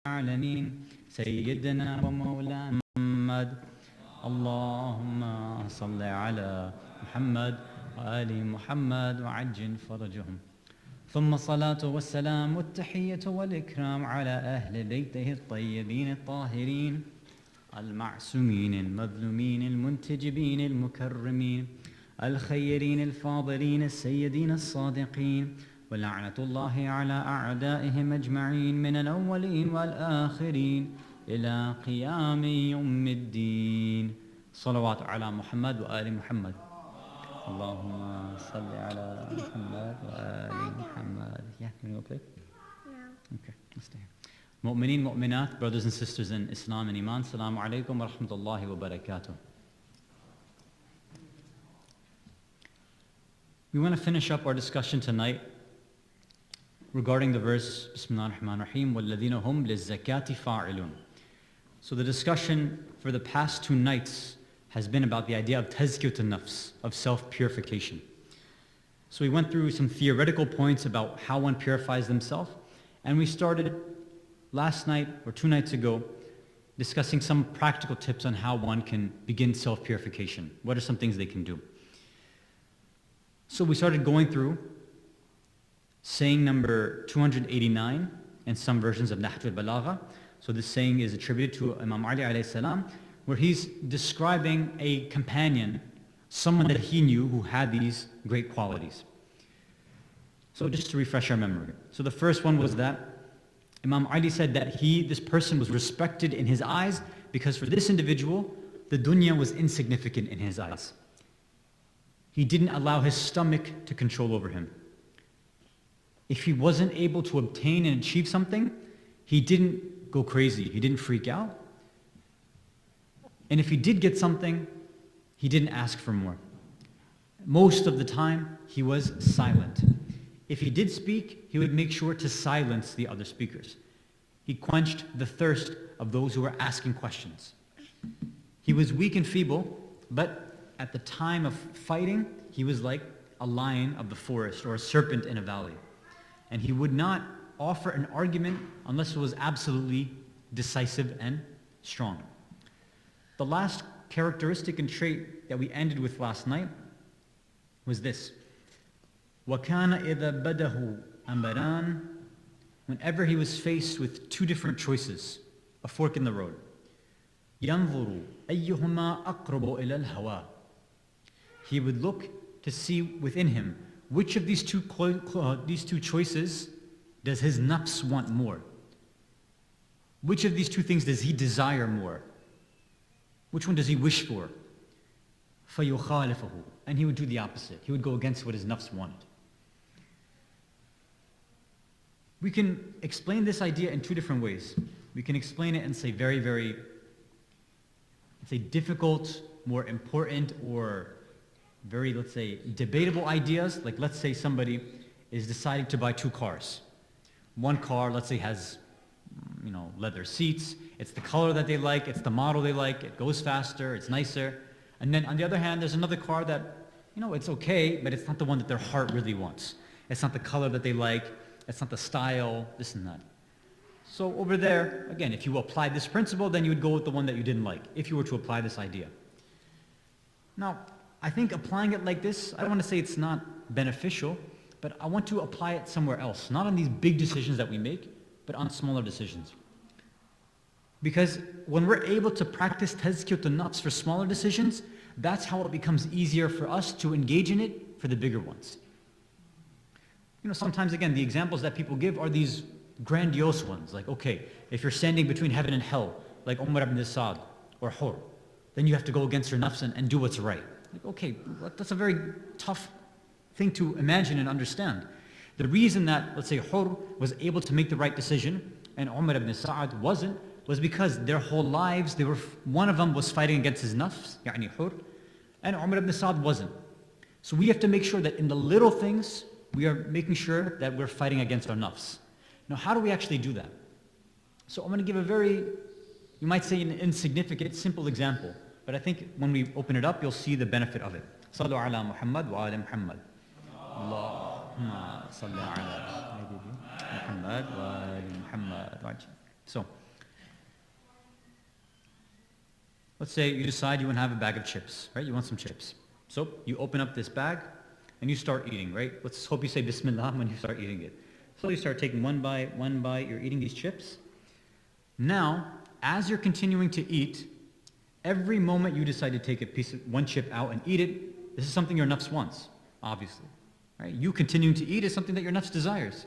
العالمين سيدنا ومولانا محمد اللهم صل على محمد وآل محمد وعجل فرجهم ثم الصلاة والسلام والتحية والإكرام على أهل بيته الطيبين الطاهرين المعصومين المظلومين المنتجبين المكرمين الخيرين الفاضلين السيدين الصادقين ولعنة الله على أعدائهم أجمعين من الأولين والآخرين إلى قيام يوم الدين. صلوات على محمد وآل محمد. اللهم صل على محمد وآل محمد. Yeah, can we go play? No. Okay, let's stay here. Mu'mineen, mu'minat, brothers and sisters in Islam and Iman, Assalamu alaikum wa rahmatullahi wa barakatuh. We want to finish up our discussion tonight regarding the verse, Bismillah ar-Rahman ar-Rahim, وَالَّذِينَ هُمْ لِلزَّكَاةِ فَاعِلُونَ. So the discussion for the past 2 nights has been about the idea of tazkiyat an-nafs, of self-purification. So we went through some theoretical points about how one purifies themselves, and we started last night, or 2 nights ago, discussing some practical tips on how one can begin self-purification. What are some things they can do? So we started going through saying number 289 in some versions of Nahj al-Balagha. So this saying is attributed to Imam Ali alayhi salam, where he's describing a companion, someone that he knew who had these great qualities. So just to refresh our memory. So the first one was that Imam Ali said that this person was respected in his eyes because for this individual, the dunya was insignificant in his eyes. He didn't allow his stomach to control over him. If he wasn't able to obtain and achieve something, he didn't go crazy. He didn't freak out. And if he did get something, he didn't ask for more. Most of the time, he was silent. If he did speak, he would make sure to silence the other speakers. He quenched the thirst of those who were asking questions. He was weak and feeble, but at the time of fighting, he was like a lion of the forest or a serpent in a valley. And he would not offer an argument unless it was absolutely decisive and strong. The last characteristic and trait that we ended with last night was this. وَكَانَ إِذَا بَدَهُ أَمْبَرَانِ. Whenever he was faced with 2 different choices, a fork in the road, يَنْظُرُ أَيُّهُمَا أَقْرَبُ إِلَى الْهَوَىٰ. He would look to see within him which of these two choices does his nafs want more? Which of these 2 things does he desire more? Which one does he wish for? فَيُخَالِفَهُ. And he would do the opposite. He would go against what his nafs wanted. We can explain this idea in 2 different ways. We can explain it and say very, very, let's say difficult, more important, or very, let's say, debatable ideas. Like let's say somebody is deciding to buy 2 cars. One car, let's say, has leather seats. It's the color that they like. It's the model they like. It goes faster. It's nicer. And then on the other hand, there's another car that, it's okay, but it's not the one that their heart really wants. It's not the color that they like. It's not the style, this and that. So over there, again, if you applied this principle, then you would go with the one that you didn't like, if you were to apply this idea. Now, I think applying it like this, I don't want to say it's not beneficial, but I want to apply it somewhere else. Not on these big decisions that we make, but on smaller decisions. Because when we're able to practice tazkiyat an-nafs for smaller decisions, that's how it becomes easier for us to engage in it for the bigger ones. Sometimes, again, the examples that people give are these grandiose ones. Like, okay, if you're standing between heaven and hell, like Umar ibn Saad or Hur, then you have to go against your nafs and do what's right. Like, okay, that's a very tough thing to imagine and understand. The reason that, let's say, Hur was able to make the right decision and Umar ibn Sa'ad wasn't, was because their whole lives, one of them was fighting against his nafs, يعني Hur, and Umar ibn Sa'ad wasn't. So we have to make sure that in the little things, we are making sure that we're fighting against our nafs. Now, how do we actually do that? So I'm going to give a very, you might say, an insignificant, simple example. But I think when we open it up, you'll see the benefit of it. Sallu ala Muhammad wa ala Muhammad. Allahumma salli ala Muhammad wa ala Muhammad. So, let's say you decide you want to have a bag of chips, right? You want some chips. So, you open up this bag and you start eating, right? Let's hope you say Bismillah when you start eating it. So you start taking one bite, you're eating these chips. Now, as you're continuing to eat, every moment you decide to take one chip out and eat it, this is something your nafs wants, obviously. Right? You continuing to eat is something that your nafs desires.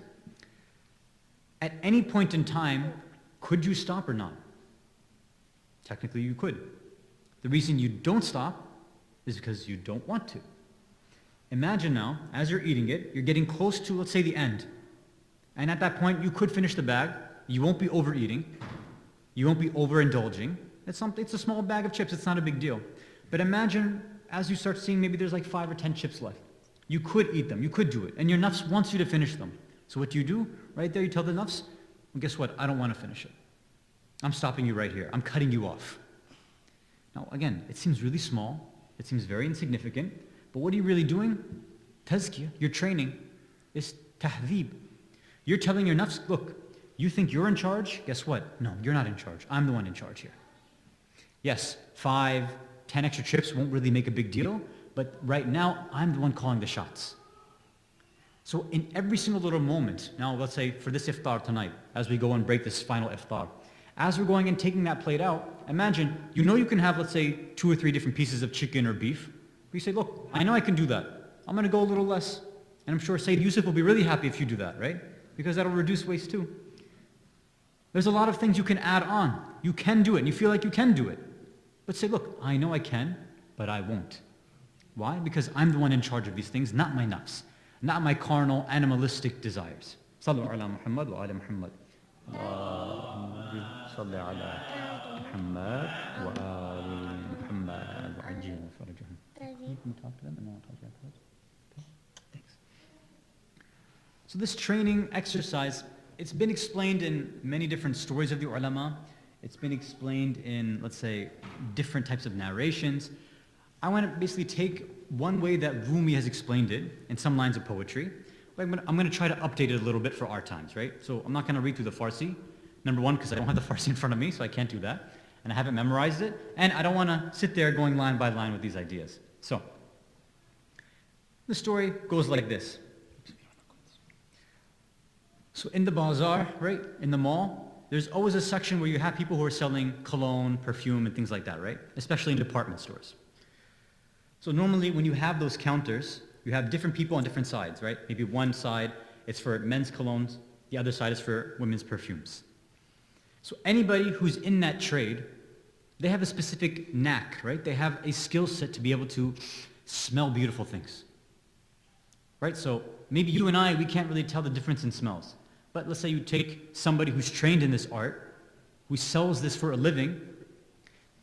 At any point in time, could you stop or not? Technically you could. The reason you don't stop is because you don't want to. Imagine now, as you're eating it, you're getting close to, let's say, the end. And at that point, you could finish the bag. You won't be overeating. You won't be overindulging. It's a small bag of chips. It's not a big deal. But imagine, as you start seeing, maybe there's like 5 or 10 chips left. You could eat them. You could do it. And your nafs wants you to finish them. So what do? Right there, you tell the nafs, well, guess what? I don't want to finish it. I'm stopping you right here. I'm cutting you off. Now, again, it seems really small. It seems very insignificant. But what are you really doing? Tazkiyah. You're training. It's tahdhib. You're telling your nafs, look, you think you're in charge? Guess what? No, you're not in charge. I'm the one in charge here. Yes, 5, 10 extra chips won't really make a big deal, but right now, I'm the one calling the shots. So in every single little moment, now let's say for this iftar tonight, as we go and break this final iftar, as we're going and taking that plate out, imagine, you know you can have, let's say, 2 or 3 different pieces of chicken or beef. But you say, look, I know I can do that. I'm going to go a little less. And I'm sure Sayyid Yusuf will be really happy if you do that, right? Because that'll reduce waste too. There's a lot of things you can add on. You can do it, and you feel like you can do it. But say, look, I know I can, but I won't. Why? Because I'm the one in charge of these things, not my nafs, not my carnal, animalistic desires. Sallu ala Muhammad wa ala Muhammad. Allahumma salli ala Muhammad wa ala Muhammad wa ajil farajahum. Can you talk to them and then I'll talk to you afterwards? Okay. Thanks. So this training exercise, it's been explained in many different stories of the ulama. It's been explained in, let's say, different types of narrations. I want to basically take one way that Rumi has explained it in some lines of poetry. I'm going to try to update it a little bit for our times, right? So I'm not going to read through the Farsi. Number one, because I don't have the Farsi in front of me, so I can't do that. And I haven't memorized it. And I don't want to sit there going line by line with these ideas. So, the story goes like this. So in the bazaar, right, in the mall, there's always a section where you have people who are selling cologne, perfume, and things like that, right? Especially in department stores. So normally when you have those counters, you have different people on different sides, right? Maybe one side is for men's colognes, the other side is for women's perfumes. So anybody who's in that trade, they have a specific knack, right? They have a skill set to be able to smell beautiful things, right? So maybe you and I, we can't really tell the difference in smells. But let's say you take somebody who's trained in this art, who sells this for a living.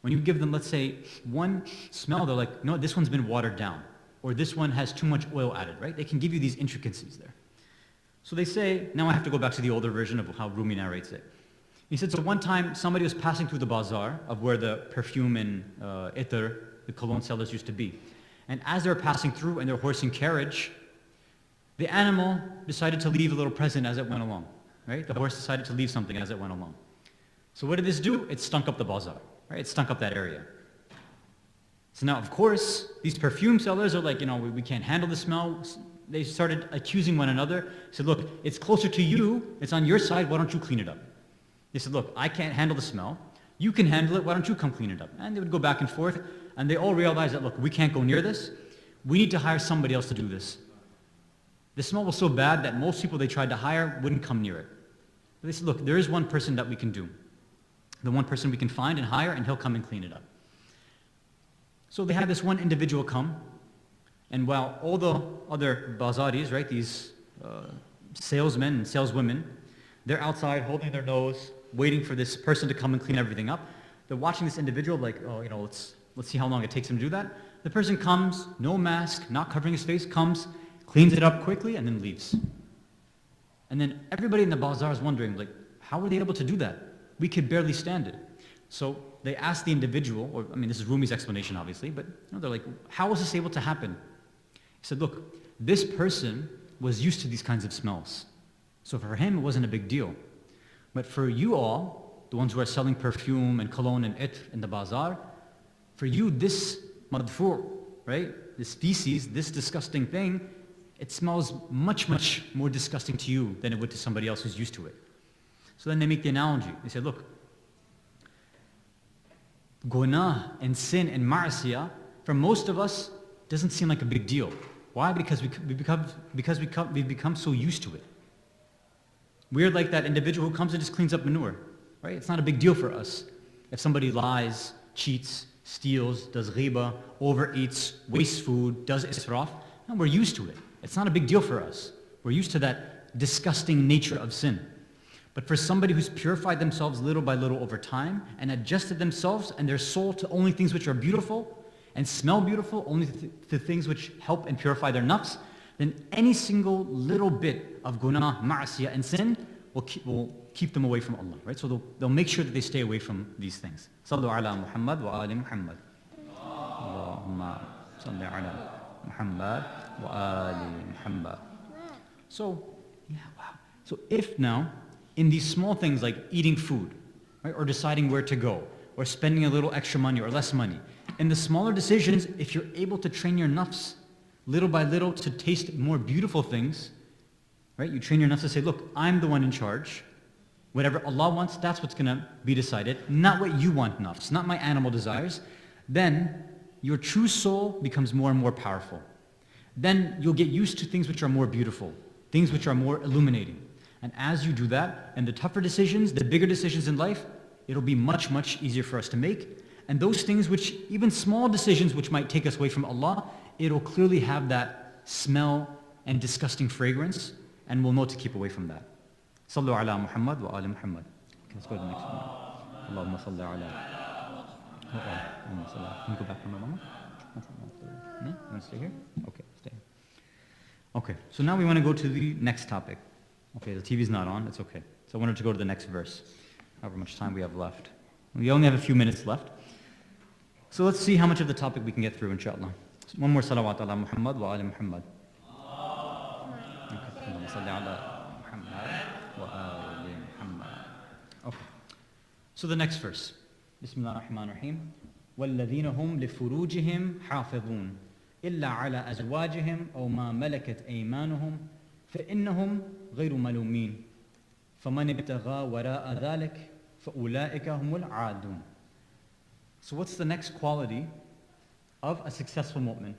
When you give them, let's say, one smell, they're like, no, this one's been watered down. Or this one has too much oil added, right? They can give you these intricacies there. So they say, now I have to go back to the older version of how Rumi narrates it. He said, so one time somebody was passing through the bazaar of where the perfume and itar, the cologne sellers used to be. And as they were passing through in their horse and carriage, the animal decided to leave a little present as it went along, right? The horse decided to leave something as it went along. So what did this do? It stunk up the bazaar, right? It stunk up that area. So now, of course, these perfume sellers are like, we can't handle the smell. They started accusing one another. Said, look, it's closer to you. It's on your side. Why don't you clean it up? They said, look, I can't handle the smell. You can handle it. Why don't you come clean it up? And they would go back and forth. And they all realized that, look, we can't go near this. We need to hire somebody else to do this. The smell was so bad that most people they tried to hire wouldn't come near it. But they said, look, there is one person that we can do. The one person we can find and hire, and he'll come and clean it up. So they had this one individual come, and while all the other bazaris, right, these salesmen and saleswomen, they're outside holding their nose, waiting for this person to come and clean everything up. They're watching this individual like, let's see how long it takes him to do that. The person comes, no mask, not covering his face, comes, cleans it up quickly, and then leaves. And then everybody in the bazaar is wondering, like, how were they able to do that? We could barely stand it. So they asked the individual, this is Rumi's explanation obviously, but they're like, how was this able to happen? He said, look, this person was used to these kinds of smells. So for him, it wasn't a big deal. But for you all, the ones who are selling perfume and cologne and itr in the bazaar, for you this madfu', right? This feces, this disgusting thing, it smells much, much more disgusting to you than it would to somebody else who's used to it. So then they make the analogy. They say, look, gunah and sin and ma'asiyah, for most of us, doesn't seem like a big deal. Why? Because we've become so used to it. We're like that individual who comes and just cleans up manure, right? It's not a big deal for us. If somebody lies, cheats, steals, does ghiba, overeats, wastes food, does israf, no, we're used to it. It's not a big deal for us. We're used to that disgusting nature of sin. But for somebody who's purified themselves little by little over time and adjusted themselves and their soul to only things which are beautiful and smell beautiful, only to things which help and purify their nafs, then any single little bit of gunah, ma'asiyah and sin will keep them away from Allah, right? So they'll make sure that they stay away from these things. Sallu ala Muhammad wa ali Muhammad. Allahumma salli ala Muhammad wa ali Muhammad. So, yeah, wow. So if now, in these small things like eating food, right, or deciding where to go, or spending a little extra money or less money, in the smaller decisions, if you're able to train your nafs little by little to taste more beautiful things, right? You train your nafs to say, look, I'm the one in charge. Whatever Allah wants, that's what's going to be decided, not what you want, nafs, not my animal desires. Then your true soul becomes more and more powerful. Then you'll get used to things which are more beautiful, things which are more illuminating. And as you do that, and the tougher decisions, the bigger decisions in life, it'll be much, much easier for us to make. And those things which, even small decisions which might take us away from Allah, it'll clearly have that smell and disgusting fragrance, and we'll know to keep away from that. Sallu ala Muhammad wa ali Muhammad. Okay, let's go to the next one. Allahumma salli ala. Can you go back from my mama? No? You want to stay here? Okay, stay here. Okay, so now we want to go to the next topic. Okay, the TV's not on, it's okay. So I wanted to go to the next verse, however much time we have left. We only have a few minutes left. So let's see how much of the topic we can get through, inshallah. So one more salawat ala Muhammad wa ali Muhammad. Okay. So the next verse. Bismillah ar-Rahman ar-Rahim. وَالَّذِينَ هُمْ لِفُرُوجِهِمْ حَافِظُونَ إِلَّا عَلَى أَزْوَاجِهِمْ أَوْ مَا مَلَكَتْ أَيْمَانُهُمْ فَإِنَّهُمْ غَيْرُ مَلُومِينَ فَمَنِ ابْتَغَى وَرَاءَ ذَلِكَ فَأُولَٰئِكَ هُمُ الْعَادُونَ. So what's the next quality of a successful mu'min?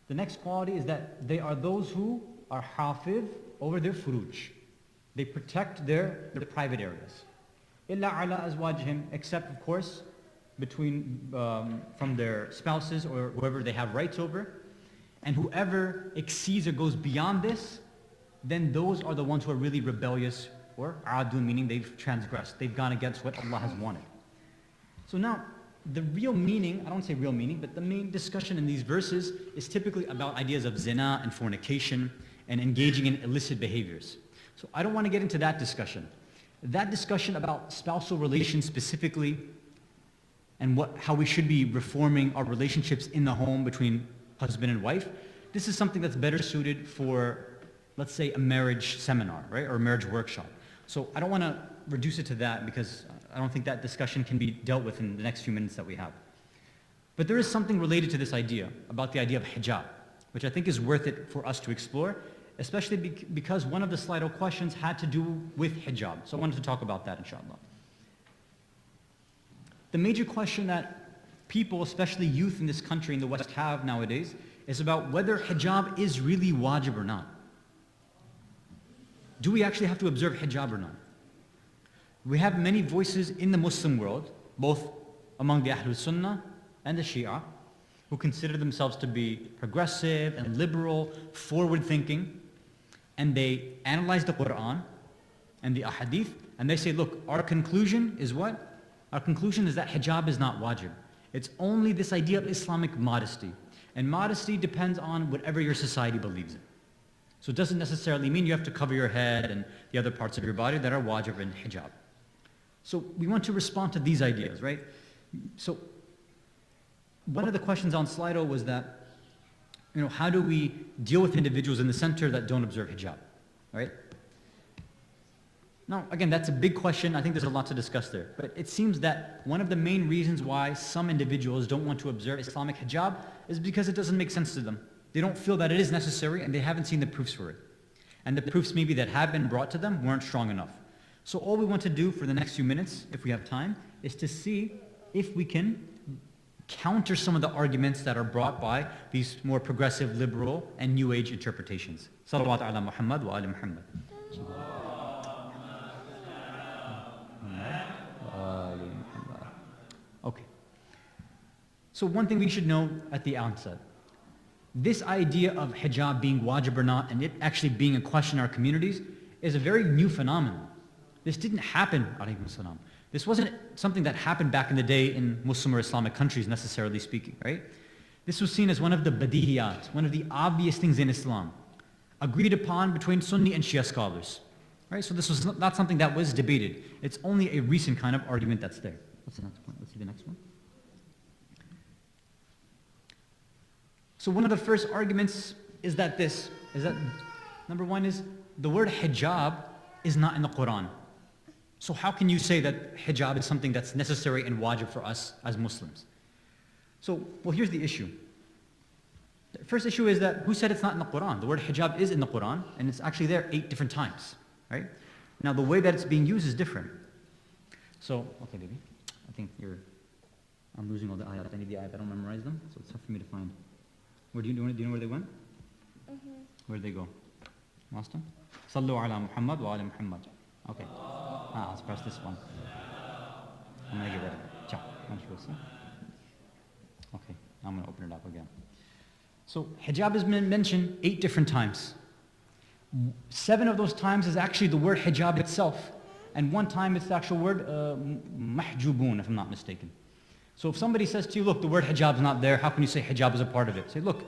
The next quality is that they are those who are hafiz over their furuj. They protect their private areas. إِلَّا عَلَى أَزْوَاجِهِمْ, except of course from their spouses or whoever they have rights over. And whoever exceeds or goes beyond this, then those are the ones who are really rebellious, or adun, meaning they've transgressed. They've gone against what Allah has wanted. So now, the real meaning, I don't say real meaning, but the main discussion in these verses is typically about ideas of zina and fornication and engaging in illicit behaviors. So I don't want to get into that discussion. That discussion about spousal relations specifically and how we should be reforming our relationships in the home between husband and wife, this is something that's better suited for, let's say, a marriage seminar, right, or a marriage workshop. So I don't want to reduce it to that because I don't think that discussion can be dealt with in the next few minutes that we have. But there is something related to this idea, about the idea of hijab, which I think is worth it for us to explore, especially because one of the Slido questions had to do with hijab. So I wanted to talk about that, inshallah. The major question that people, especially youth in this country, in the West, have nowadays is about whether hijab is really wajib or not. Do we actually have to observe hijab or not? We have many voices in the Muslim world, both among the Ahlul Sunnah and the Shia, who consider themselves to be progressive and liberal, forward-thinking, and they analyze the Quran and the Ahadith, and they say, look, our conclusion is what? Our conclusion is that hijab is not wajib. It's only this idea of Islamic modesty. And modesty depends on whatever your society believes in. So it doesn't necessarily mean you have to cover your head and the other parts of your body that are wajib in hijab. So we want to respond to these ideas, right? So one of the questions on Slido was that, how do we deal with individuals in the center that don't observe hijab, right? Now, again, that's a big question. I think there's a lot to discuss there. But it seems that one of the main reasons why some individuals don't want to observe Islamic hijab is because it doesn't make sense to them. They don't feel that it is necessary and they haven't seen the proofs for it. And the proofs maybe that have been brought to them weren't strong enough. So all we want to do for the next few minutes, if we have time, is to see if we can counter some of the arguments that are brought by these more progressive, liberal, and new age interpretations. Salawat ala Muhammad wa ali Muhammad. Okay. So one thing we should know at the outset, this idea of hijab being wajib or not, and it actually being a question in our communities, is a very new phenomenon. This didn't happen, alaykum salam. This wasn't something that happened back in the day in Muslim or Islamic countries, necessarily speaking, right? This was seen as one of the badihiyat, one of the obvious things in Islam, agreed upon between Sunni and Shia scholars, right? So this was not something that was debated. It's only a recent kind of argument that's there. What's the next point? Let's see the next one. So one of the first arguments is that number one is the word hijab is not in the Quran. So how can you say that hijab is something that's necessary and wajib for us as Muslims? So, well, here's the issue. The first issue is that who said it's not in the Quran? The word hijab is in the Quran, and it's actually there 8 different times, right? Now, the way that it's being used is different. So, okay, baby, I think I'm losing all the ayat. I need the ayat. I don't memorize them, so it's tough for me to find. Do you know where they went? Where did they go? Lost them? Sallu ala Muhammad wa ali Muhammad. Okay. Let's press this one. I'm going to get rid of it. Ciao. Okay, I'm going to open it up again. So hijab has been mentioned 8 different times. 7 of those times is actually the word hijab itself. And 1 time it's the actual word mahjubun, if I'm not mistaken. So if somebody says to you, look, the word hijab is not there, how can you say hijab is a part of it? Say, look,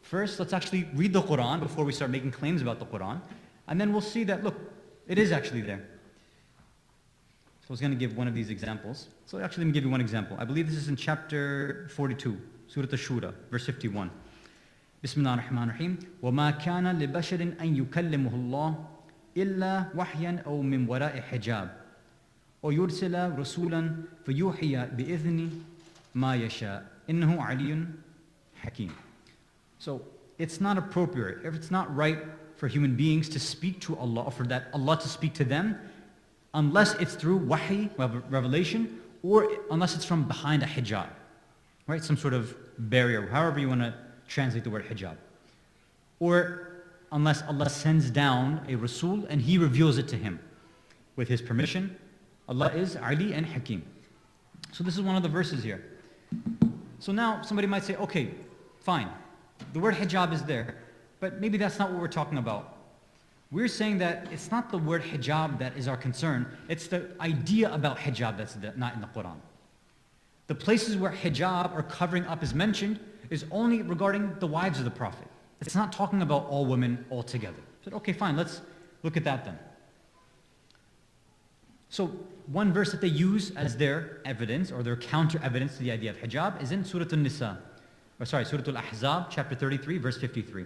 first let's actually read the Quran before we start making claims about the Quran. And then we'll see that, look, it is actually there. So I was going to give one of these examples. So actually, let me give you one example. I believe this is in chapter 42, Surah Ash-Shura, verse 51. Bismillah ar-Rahman ar-Rahim. وَمَا كَانَ لِبَشَرٍ أَن يُكَلِّمُهُ اللَّهُ إِلَّا وَحْيًا أَوْ مِنْ وَرَاءِ حِجَابٍ وَيُرْسِلَ رَسُولًا فَيُوحِيَ بِإِذْنِ مَا يَشَاءُ إِنَّهُ عَلِيٌّ حَكِيمٌ. So it's not appropriate, if it's not right for human beings to speak to Allah, or for that Allah to speak to them, unless it's through wahi, revelation, or unless it's from behind a hijab, right? Some sort of barrier, however you want to translate the word hijab. Or unless Allah sends down a Rasul and He reveals it to him with His permission. Allah is Ali and Hakim. So this is one of the verses here. So now somebody might say, okay, fine, the word hijab is there, but maybe that's not what we're talking about. We're saying that it's not the word hijab that is our concern, it's the idea about hijab that's not in the Quran. The places where hijab or covering up is mentioned is only regarding the wives of the Prophet. It's not talking about all women altogether. So, okay, fine, let's look at that then. So one verse that they use as their evidence or their counter evidence to the idea of hijab is in Surah Al-Nisa, Surah Al-Ahzab, chapter 33, verse 53.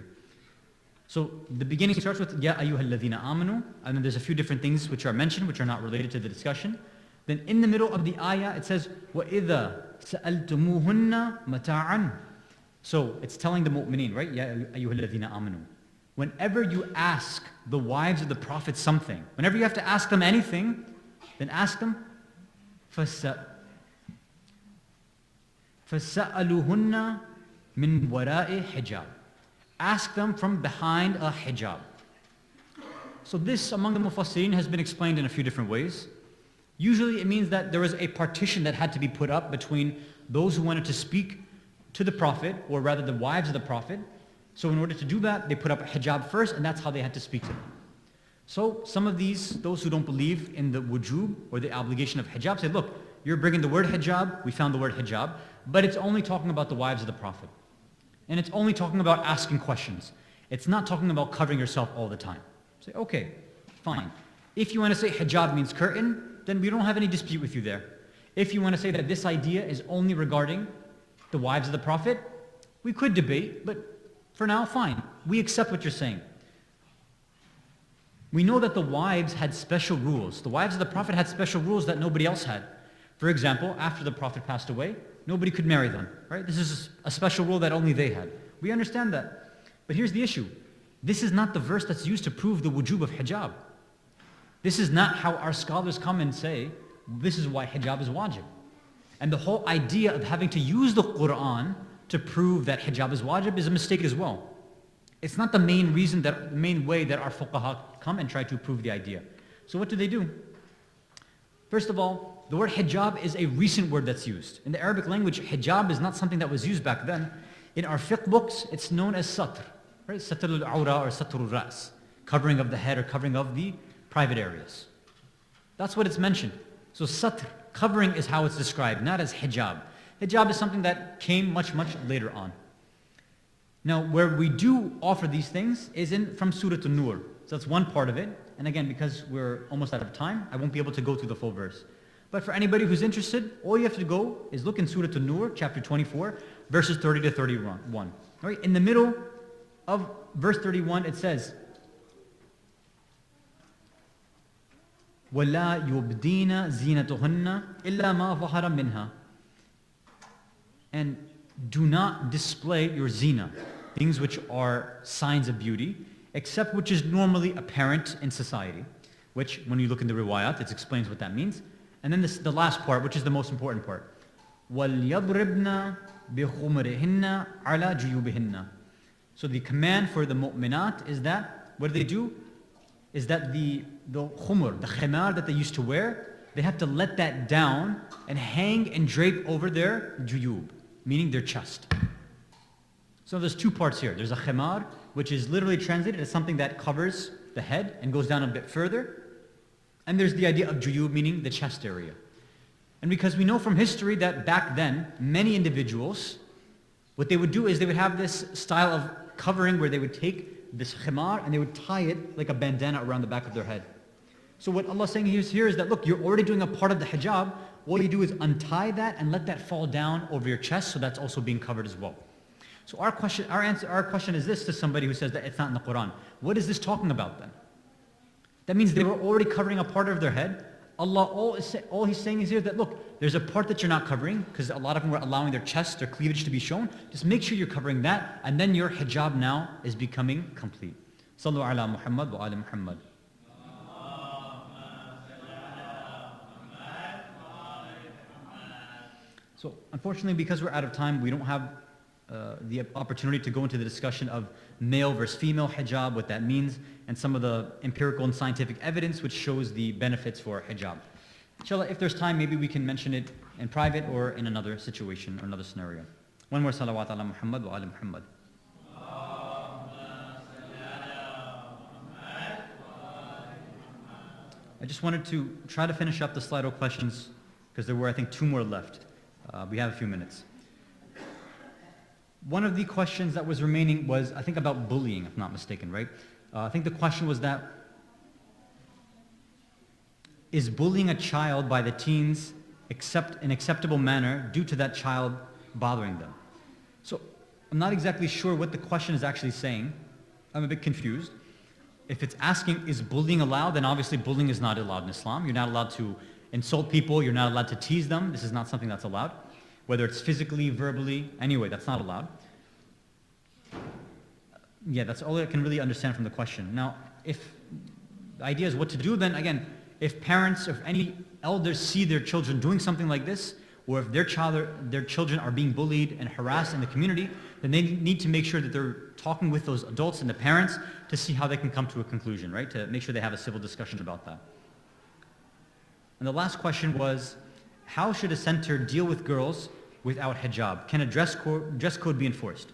So the beginning starts with Ya ayyuhal ladhina amanu, and then there's a few different things which are mentioned, which are not related to the discussion. Then in the middle of the ayah it says وَإِذَا سَأَلْتُمُوهُنَّ مَتَاعًا. So it's telling the mu'mineen, right? Ya ayyuhal ladhina amanu. Whenever you ask the wives of the Prophet something, whenever you have to ask them anything, then ask them فَسَأَلُوهُنَّ مِنْ وَرَاءِ حِجَابٍ. Ask them from behind a hijab. So this among the Mufassirin has been explained in a few different ways. Usually it means that there was a partition that had to be put up between those who wanted to speak to the Prophet, or rather the wives of the Prophet. So in order to do that, they put up a hijab first, and that's how they had to speak to them. So some of those who don't believe in the wujub or the obligation of hijab say, look, you're bringing the word hijab, we found the word hijab, but it's only talking about the wives of the Prophet. And it's only talking about asking questions. It's not talking about covering yourself all the time. Say, okay, fine. If you want to say hijab means curtain, then we don't have any dispute with you there. If you want to say that this idea is only regarding the wives of the Prophet, we could debate, but for now, fine. We accept what you're saying. We know that the wives had special rules. The wives of the Prophet had special rules that nobody else had. For example, after the Prophet passed away, nobody could marry them, right? This is a special rule that only they had. We understand that. But here's the issue. This is not the verse that's used to prove the wujub of hijab. This is not how our scholars come and say, this is why hijab is wajib. And the whole idea of having to use the Quran to prove that hijab is wajib is a mistake as well. It's not the main reason, the main way that our fuqaha come and try to prove the idea. So what do? First of all, the word hijab is a recent word that's used. In the Arabic language, hijab is not something that was used back then. In our fiqh books, it's known as satr, right? Satr al-awra or satr al-ras, covering of the head or covering of the private areas. That's what it's mentioned. So satr, covering, is how it's described, not as hijab. Hijab is something that came much, much later on. Now, where we do offer these things is from Surah An-Nur. So that's one part of it. And again, because we're almost out of time, I won't be able to go through the full verse. But for anybody who's interested, all you have to go is look in Surah An-Nur, chapter 24, verses 30 to 31. Right? In the middle of verse 31, it says, وَلَا يُبْدِينَ زِينَتُهُنَّ إِلَّا مَا ظَهَرَ مِنْهَا. And do not display your zina, things which are signs of beauty, except which is normally apparent in society, which when you look in the riwayat, it explains what that means. And then the last part, which is the most important part. وَلْيَضْرِبْنَ بِخُمُرِهِنَّ عَلَى جُيُوبِهِنَّ. So the command for the mu'minat is that, what do? Is that the khumur, the khimar that they used to wear, they have to let that down and hang and drape over their juyub, meaning their chest. So there's two parts here. There's a khimar, which is literally translated as something that covers the head and goes down a bit further. And there's the idea of juyub, meaning the chest area. And because we know from history that back then, many individuals, what they would do is they would have this style of covering where they would take this khimar and they would tie it like a bandana around the back of their head. So what Allah's saying here is that, look, you're already doing a part of the hijab. All you do is untie that and let that fall down over your chest, so that's also being covered as well. So our question is this to somebody who says that it's not in the Quran. What is this talking about then? That means they were already covering a part of their head. Allah, all He's saying is here that, look, there's a part that you're not covering, because a lot of them were allowing their chest, their cleavage to be shown. Just make sure you're covering that, and then your hijab now is becoming complete. Sallu ala Muhammad wa ala Muhammad. So unfortunately, because we're out of time, we don't have the opportunity to go into the discussion of male versus female hijab, what that means, and some of the empirical and scientific evidence which shows the benefits for hijab. Inshallah, if there's time, maybe we can mention it in private or in another situation or another scenario. One more salawat ala Muhammad wa ala Muhammad. I just wanted to try to finish up the Slido questions because there were, I think, 2 more left. We have a few minutes. One of the questions that was remaining was, I think, about bullying, if I'm not mistaken, right? I think the question was that, is bullying a child by the teens an acceptable manner due to that child bothering them? So I'm not exactly sure what the question is actually saying. I'm a bit confused. If it's asking, is bullying allowed? Then obviously bullying is not allowed in Islam. You're not allowed to insult people. You're not allowed to tease them. This is not something that's allowed. Whether it's physically, verbally, anyway, that's not allowed. Yeah, that's all I can really understand from the question. Now, if the idea is what to do, then again, if parents, if any elders see their children doing something like this, or if their children are being bullied and harassed in the community, then they need to make sure that they're talking with those adults and the parents to see how they can come to a conclusion, right? To make sure they have a civil discussion about that. And the last question was, how should a center deal with girls without hijab? Can a dress code be enforced?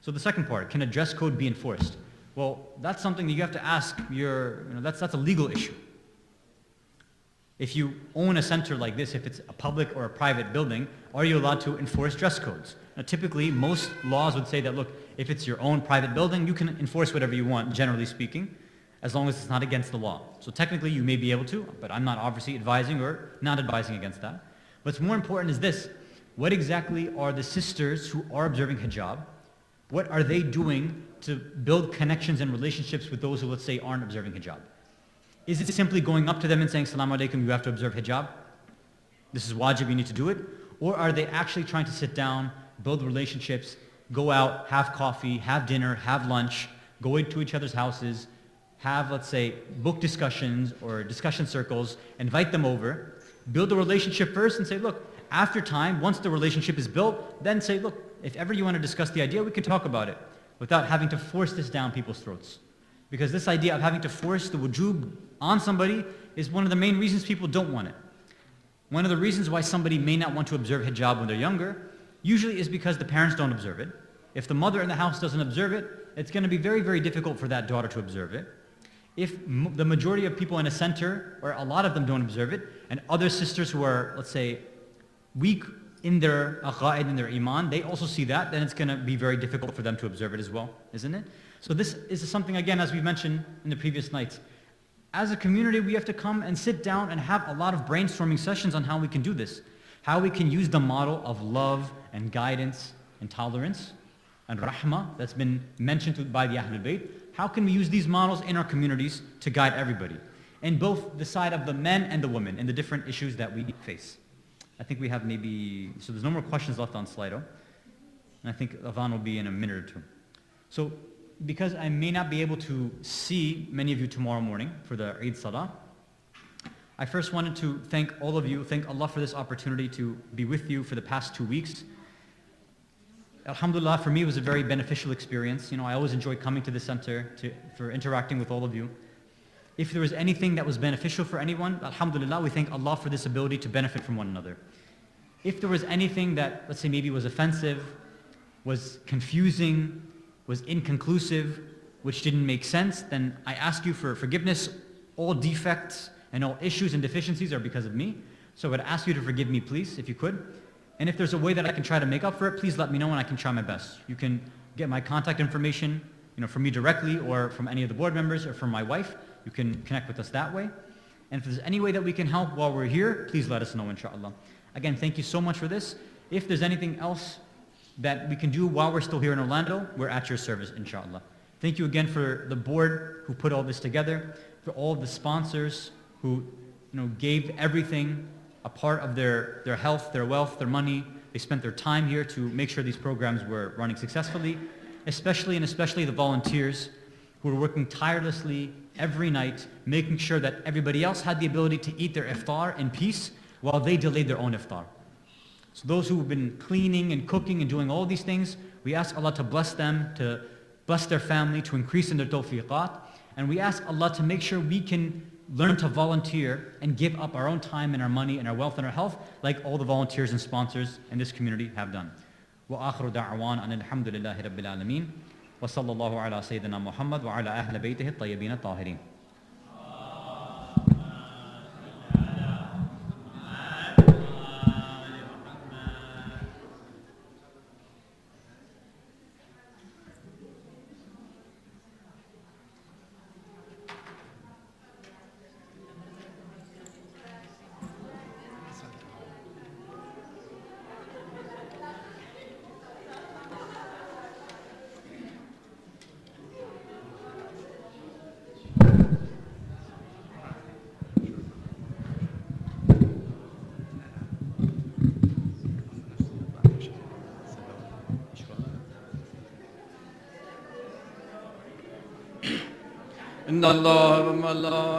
So the second part, can a dress code be enforced? Well, that's something that you have to ask that's a legal issue. If you own a center like this, if it's a public or a private building, are you allowed to enforce dress codes? Now, typically, most laws would say that, look, if it's your own private building, you can enforce whatever you want, generally speaking, as long as it's not against the law. So technically, you may be able to, but I'm not obviously advising or not advising against that. What's more important is this. What exactly are the sisters who are observing hijab? What are they doing to build connections and relationships with those who, let's say, aren't observing hijab? Is it simply going up to them and saying, Salaam alaikum, you have to observe hijab? This is wajib, you need to do it? Or are they actually trying to sit down, build relationships, go out, have coffee, have dinner, have lunch, go into each other's houses, have, let's say, book discussions or discussion circles, invite them over, build a relationship first and say, look, after time, once the relationship is built, then say, look, if ever you want to discuss the idea, we can talk about it without having to force this down people's throats. Because this idea of having to force the wujub on somebody is one of the main reasons people don't want it. One of the reasons why somebody may not want to observe hijab when they're younger usually is because the parents don't observe it. If the mother in the house doesn't observe it, it's going to be very, very difficult for that daughter to observe it. If the majority of people in a center, or a lot of them don't observe it, and other sisters who are, let's say, weak in their aqa'id, in their iman, they also see that, then it's going to be very difficult for them to observe it as well, isn't it? So this is something, again, as we mentioned in the previous nights, as a community, we have to come and sit down and have a lot of brainstorming sessions on how we can do this, how we can use the model of love and guidance and tolerance and rahmah that's been mentioned by the Ahlul Bayt. How can we use these models in our communities to guide everybody, in both the side of the men and the women, in the different issues that we face? I think we have so there's no more questions left on Slido. And I think Adhan will be in a minute or two. So, because I may not be able to see many of you tomorrow morning for the Eid Salah, I first wanted to thank all of you, thank Allah for this opportunity to be with you for the past 2 weeks. Alhamdulillah, for me it was a very beneficial experience. I always enjoy coming to the center for interacting with all of you. If there was anything that was beneficial for anyone, alhamdulillah, we thank Allah for this ability to benefit from one another. If there was anything that, let's say, maybe was offensive, was confusing, was inconclusive, which didn't make sense, then I ask you for forgiveness. All defects and all issues and deficiencies are because of me. So I would ask you to forgive me, please, if you could. And if there's a way that I can try to make up for it, please let me know and I can try my best. You can get my contact information, from me directly or from any of the board members or from my wife. You can connect with us that way. And if there's any way that we can help while we're here, please let us know, inshallah. Again, thank you so much for this. If there's anything else that we can do while we're still here in Orlando, we're at your service, inshallah. Thank you again for the board who put all this together, for all of the sponsors who gave everything, a part of their health, their wealth, their money. They spent their time here to make sure these programs were running successfully, especially the volunteers who were working tirelessly every night, making sure that everybody else had the ability to eat their iftar in peace while they delayed their own iftar. So those who have been cleaning and cooking and doing all these things, we ask Allah to bless them, to bless their family, to increase in their tawfiqat. And we ask Allah to make sure we can learn to volunteer and give up our own time and our money and our wealth and our health like all the volunteers and sponsors in this community have done. وآخر دعوان أن الحمد لله رب العالمين وصلى الله على سيدنا محمد وعلى أهل بيته الطيبين الطاهرين. إن الله وملائكته